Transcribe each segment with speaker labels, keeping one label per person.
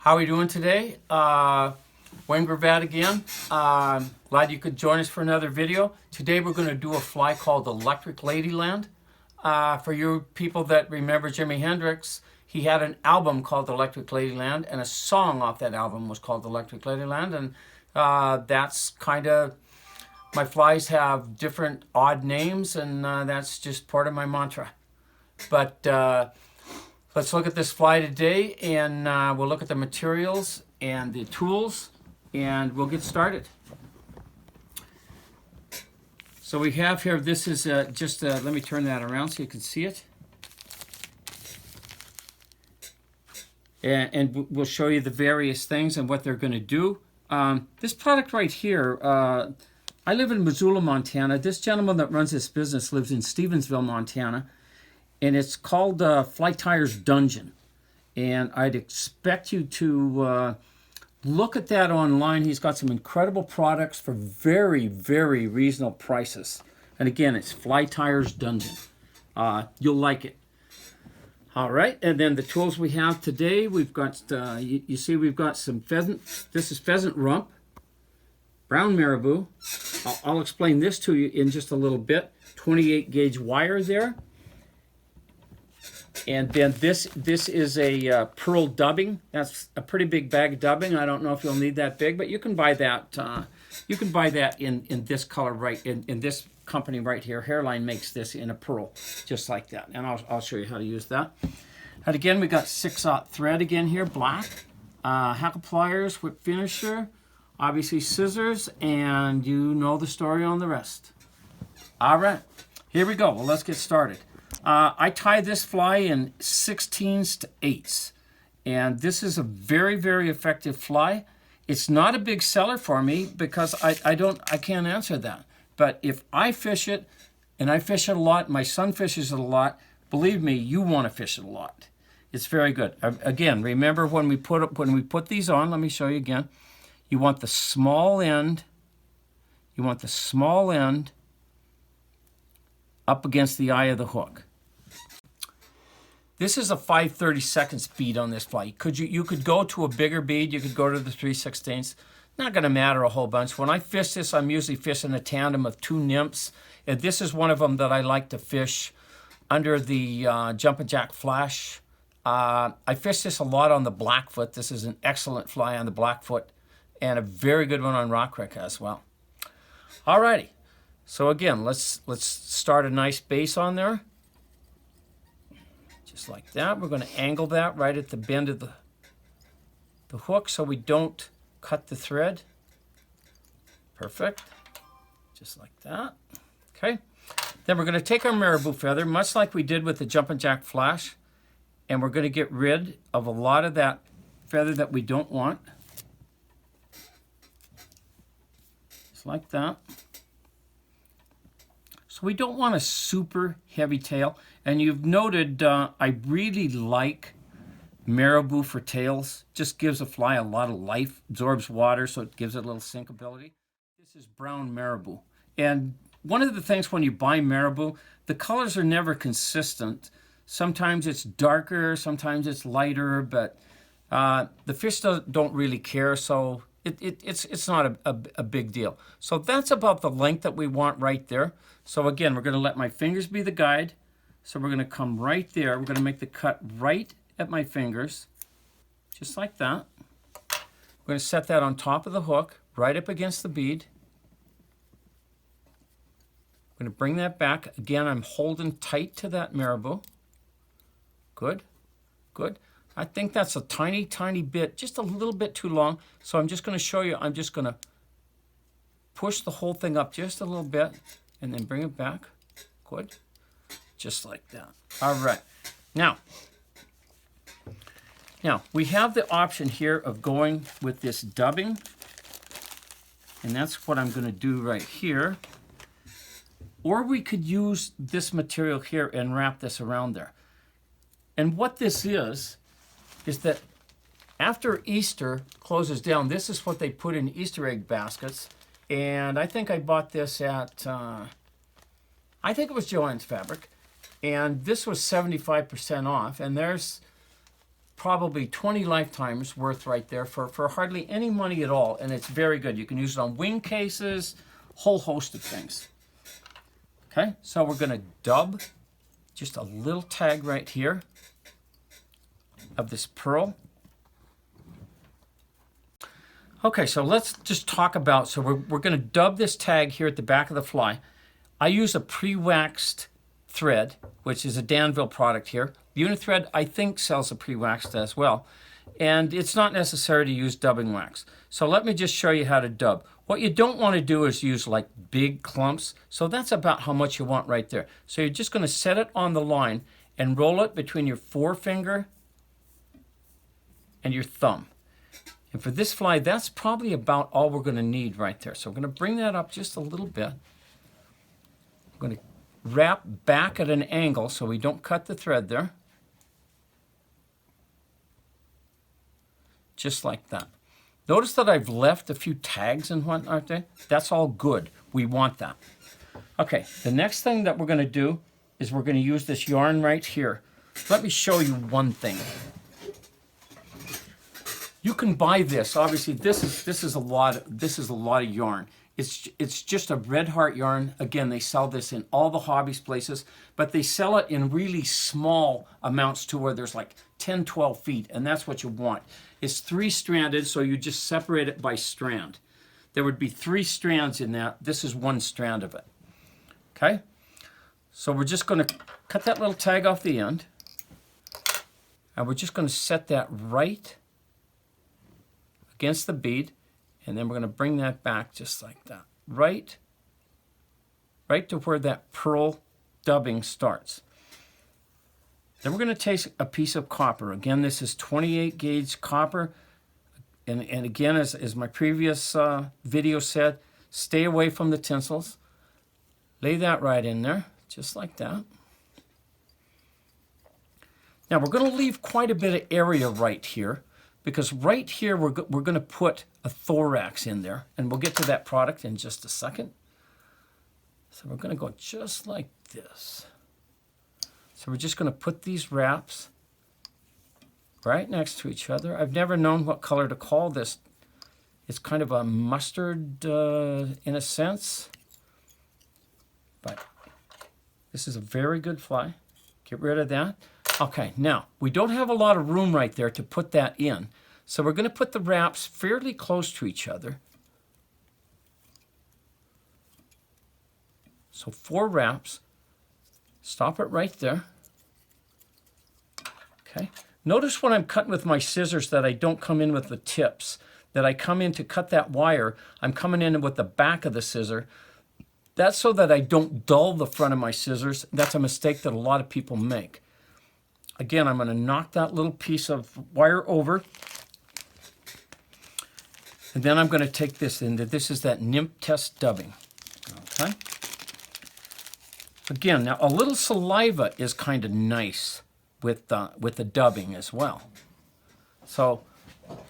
Speaker 1: How are we doing today? Wayne Gravatt again. Glad you could join us for another video. Today we're going to do a fly called Electric Ladyland. For you people that remember Jimi Hendrix, he had an album called Electric Ladyland, and a song off that album was called Electric Ladyland, and that's kind of, my flies have different odd names, and that's just part of my mantra. But let's look at this fly today, and we'll look at the materials and the tools, and we'll get started. So we have here, this is let me turn that around so you can see it. And we'll show you the various things and what they're going to do. This product right here, I live in Missoula, Montana. This gentleman that runs this business lives in Stevensville, Montana. And it's called Fly Tires Dungeon. And I'd expect you to look at that online. He's got some incredible products for very, very reasonable prices. And again, it's Fly Tires Dungeon. You'll like it. All right, and then the tools we have today, we've got, you see we've got some pheasant. This is pheasant rump, brown marabou. I'll explain this to you in just a little bit. 28 gauge wire there. And then this is a pearl dubbing. That's a pretty big bag of dubbing. I don't know if you'll need that big, but you can buy that. You can buy that in this color right in this company right here. Hairline makes this in a pearl, just like that. And I'll show you how to use that. And again, we got 6/0 thread again here, black. Hackle pliers, whip finisher, obviously scissors, and you know the story on the rest. All right, here we go. Well, let's get started. I tie this fly in 16s to 8s, and this is a very, very effective fly. It's not a big seller for me because I can't answer that. But if I fish it, and I fish it a lot, my son fishes it a lot, believe me, you want to fish it a lot. It's very good. Again, remember when we put these on, let me show you again. You want the small end. You want the small end up against the eye of the hook. This is a 5/32 bead on this fly. You could go to a bigger bead. You could go to the 3/16. Not going to matter a whole bunch. When I fish this, I'm usually fishing a tandem of 2 nymphs. And this is one of them that I like to fish under the Jumpin' Jack Flash. I fish this a lot on the Blackfoot. This is an excellent fly on the Blackfoot and a very good one on Rock Creek as well. Alrighty. So again, let's start a nice base on there. Just like that. We're going to angle that right at the bend of the hook so we don't cut the thread. Perfect. Just like that. Okay. Then we're going to take our marabou feather, much like we did with the Jumpin' Jack Flash, and we're going to get rid of a lot of that feather that we don't want. Just like that. So we don't want a super heavy tail. And you've noted I really like marabou for tails. Just gives a fly a lot of life, absorbs water, so it gives it a little sinkability. This is brown marabou. And one of the things when you buy marabou, the colors are never consistent. Sometimes it's darker, sometimes it's lighter, but the fish don't really care, so it's not a big deal. So that's about the length that we want right there. So again, we're going to let my fingers be the guide. So we're going to come right there. We're going to make the cut right at my fingers, just like that. We're going to set that on top of the hook, right up against the bead. I'm going to bring that back. Again, I'm holding tight to that marabou. Good, good. I think that's a tiny, tiny bit, just a little bit too long. So I'm just going to show you, I'm just going to push the whole thing up just a little bit and then bring it back. Good. Just like that. All right. Now, we have the option here of going with this dubbing, and that's what I'm going to do right here. Or we could use this material here and wrap this around there. And what this is that after Easter closes down, this is what they put in Easter egg baskets. And I think I bought this at, I think it was Joann's Fabric. And this was 75% off. And there's probably 20 lifetimes worth right there for hardly any money at all, and it's very good. You can use it on wing cases, whole host of things. Okay, so we're going to dub just a little tag right here of this pearl. Okay, so let's just talk about, so we're going to dub this tag here at the back of the fly. I use a pre-waxed thread, which is a Danville product here. Unithread, I think, sells a pre-waxed as well. And it's not necessary to use dubbing wax. So let me just show you how to dub. What you don't want to do is use like big clumps. So that's about how much you want right there. So you're just going to set it on the line and roll it between your forefinger and your thumb. And for this fly, that's probably about all we're going to need right there. So we're going to bring that up just a little bit. I'm going to wrap back at an angle so we don't cut the thread there. Just like that. Notice that I've left a few tags and whatnot there. That's all good. We want that. Okay, the next thing that we're going to do is we're going to use this yarn right here. Let me show you one thing. You can buy this. Obviously, this is a lot of yarn. It's just a red heart yarn. Again, they sell this in all the hobbies places, but they sell it in really small amounts to where there's like 10, 12 feet, and that's what you want. It's 3-stranded, so you just separate it by strand. There would be 3 strands in that. This is 1 strand of it. Okay? So we're just going to cut that little tag off the end, and we're just going to set that right against the bead, and then we're going to bring that back just like that. Right to where that pearl dubbing starts. Then we're going to take a piece of copper. Again, this is 28 gauge copper. And again, as my previous video said, stay away from the tinsels. Lay that right in there, just like that. Now we're going to leave quite a bit of area right here, because right here we're going to put a thorax in there, and we'll get to that product in just a second. So we're going to go just like this. So we're just going to put these wraps right next to each other. I've never known what color to call this. It's kind of a mustard in a sense, but this is a very good fly. Get rid of that. Okay, now we don't have a lot of room right there to put that in, so we're going to put the wraps fairly close to each other. So 4 wraps. Stop it right there. Okay. Notice when I'm cutting with my scissors that I don't come in with the tips. That I come in to cut that wire, I'm coming in with the back of the scissor. That's so that I don't dull the front of my scissors. That's a mistake that a lot of people make. Again, I'm going to knock that little piece of wire over. And then I'm going to take this in. This is that nymph test dubbing. Okay. Again, now a little saliva is kind of nice with the dubbing as well. So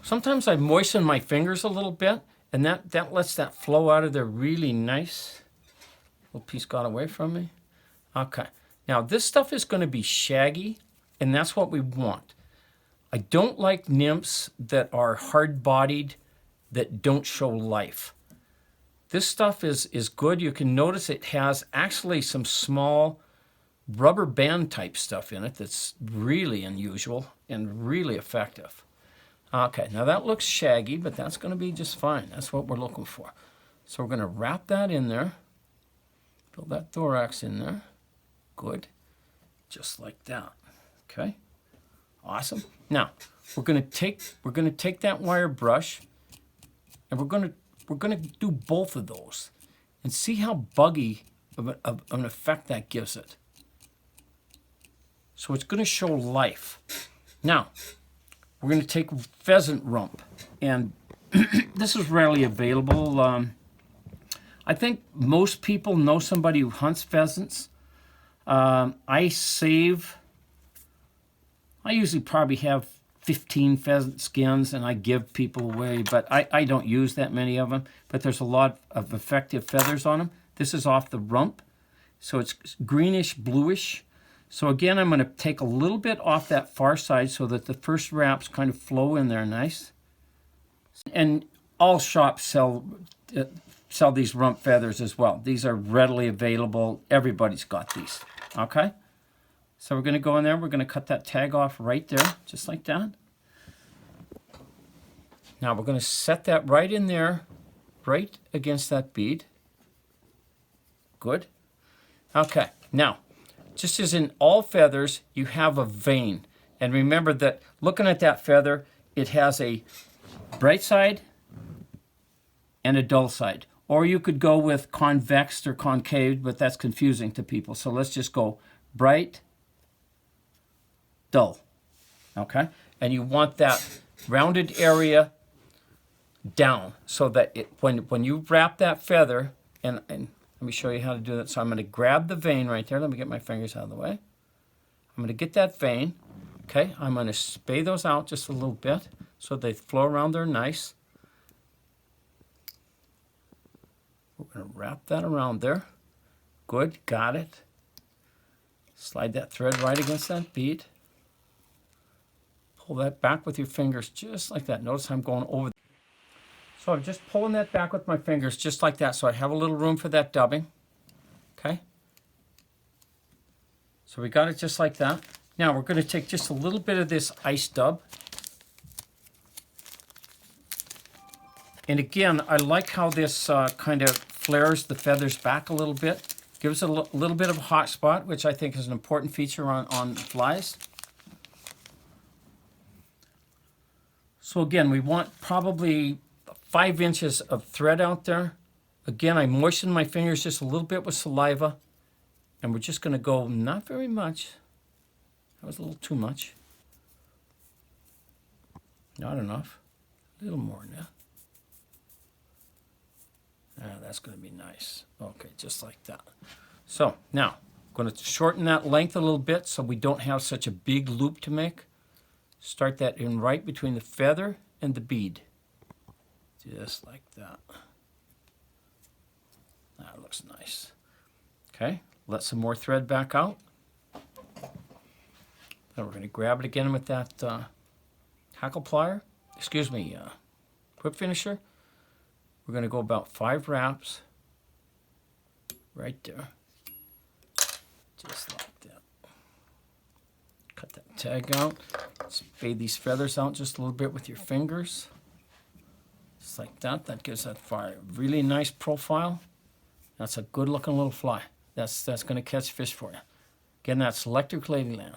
Speaker 1: sometimes I moisten my fingers a little bit, and that lets that flow out of there really nice. Little piece got away from me. Okay. Now this stuff is going to be shaggy, and that's what we want. I don't like nymphs that are hard-bodied, that don't show life. This stuff is good. You can notice it has actually some small rubber band type stuff in it that's really unusual and really effective. Okay, now that looks shaggy, but that's going to be just fine. That's what we're looking for. So we're going to wrap that in there. Fill that thorax in there. Good. Just like that. Okay. Awesome. Now, we're going to take that wire brush, and we're going to do both of those and see how buggy of an effect that gives it. So it's going to show life. Now, we're going to take pheasant rump, and this is rarely available. I think most people know somebody who hunts pheasants. I usually probably have 15 pheasant skins, and I give people away, but I don't use that many of them. But there's a lot of effective feathers on them. This is off the rump, so it's greenish, bluish. So again, I'm going to take a little bit off that far side so that the first wraps kind of flow in there nice. And all shops sell these rump feathers as well. These are readily available. Everybody's got these. Okay? So we're going to go in there. We're going to cut that tag off right there, just like that. Now we're going to set that right in there, right against that bead. Good. Okay. Now, just as in all feathers, you have a vein. And remember that looking at that feather, it has a bright side and a dull side. Or you could go with convex or concave, but that's confusing to people. So let's just go bright, dull. Okay? And you want that rounded area down so that when you wrap that feather, and let me show you how to do that. So I'm going to grab the vein right there. Let me get my fingers out of the way. I'm going to get that vein. Okay, I'm going to spay those out just a little bit so they flow around there nice. We're going to wrap that around there. Good, got it. Slide that thread right against that bead. Pull that back with your fingers just like that. Notice I'm going over. So I'm just pulling that back with my fingers just like that so I have a little room for that dubbing. Okay? So we got it just like that. Now we're going to take just a little bit of this ice dub. And again, I like how this kind of flares the feathers back a little bit. Gives it a little bit of a hot spot, which I think is an important feature on flies. So again, we want probably 5 inches of thread out there. Again, I moisten my fingers just a little bit with saliva. And we're just going to go not very much. That was a little too much. Not enough. A little more now. That's going to be nice. Okay, just like that. So now, I'm going to shorten that length a little bit so we don't have such a big loop to make. Start that in right between the feather and the bead. Just like that. That looks nice. Okay, let some more thread back out. Then we're going to grab it again with that hackle plier. Whip finisher. We're going to go about 5 wraps right there. Just like that. Cut that tag out. Spade these feathers out just a little bit with your fingers. Just like that. That gives that fly a really nice profile. That's a good looking little fly. That's going to catch fish for you. Again, that's Electric Ladyland.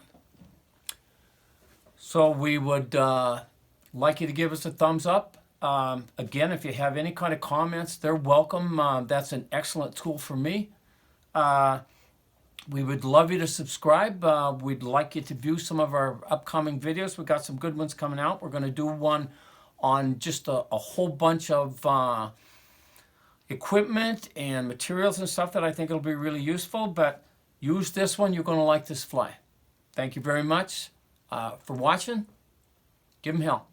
Speaker 1: So we would like you to give us a thumbs up. Again, if you have any kind of comments, they're welcome. That's an excellent tool for me. We would love you to subscribe. We'd like you to view some of our upcoming videos. We've got some good ones coming out. We're going to do one on just a whole bunch of equipment and materials and stuff that I think will be really useful. But use this one. You're going to like this fly. Thank you very much for watching. Give them hell.